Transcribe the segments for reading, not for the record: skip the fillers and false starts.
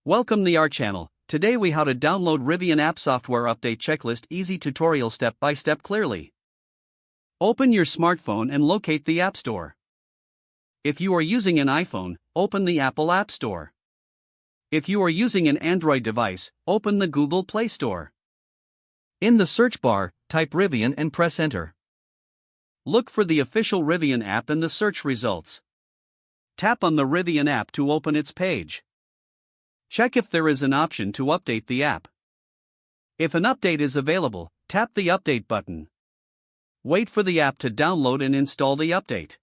Welcome to our channel. Today we how to download Rivian app software update checklist easy tutorial step by step clearly. Open your smartphone and locate the App Store. If you are using an iPhone, open the Apple App Store. If you are using an Android device, open the Google Play Store. In the search bar, type Rivian and press enter. Look for the official Rivian app in the search results. Tap on the Rivian app to open its page. Check if there is an option to update the app. If an update is available, tap the update button. Wait for the app to download and install the update.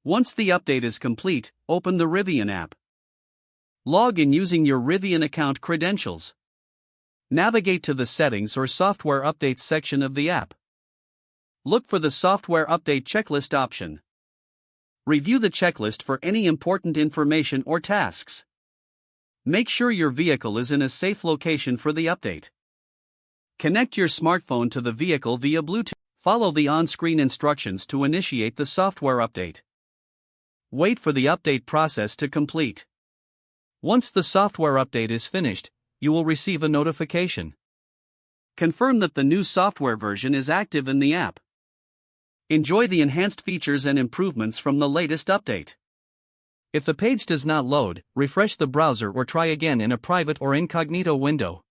Once the update is complete, open the Rivian app. Log in using your Rivian account credentials. Navigate to the Settings or Software Updates section of the app. Look for the Software Update Checklist option. Review the checklist for any important information or tasks. Make sure your vehicle is in a safe location for the update. Connect your smartphone to the vehicle via Bluetooth. Follow the on-screen instructions to initiate the software update. Wait for the update process to complete. Once the software update is finished, you will receive a notification. Confirm that the new software version is active in the app. Enjoy the enhanced features and improvements from the latest update. If the page does not load, refresh the browser or try again in a private or incognito window.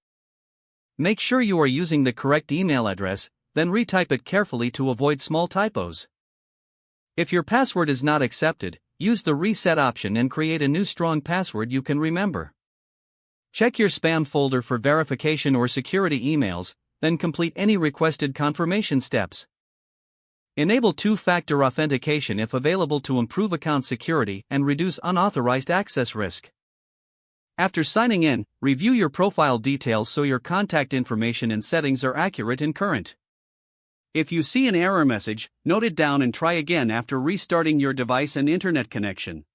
Make sure you are using the correct email address, then retype it carefully to avoid small typos. If your password is not accepted, use the reset option and create a new strong password you can remember. Check your spam folder for verification or security emails, then complete any requested confirmation steps. Enable two-factor authentication if available to improve account security and reduce unauthorized access risk. After signing in, review your profile details so your contact information and settings are accurate and current. If you see an error message, note it down and try again after restarting your device and internet connection.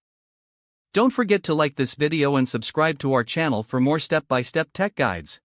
Don't forget to like this video and subscribe to our channel for more step-by-step tech guides.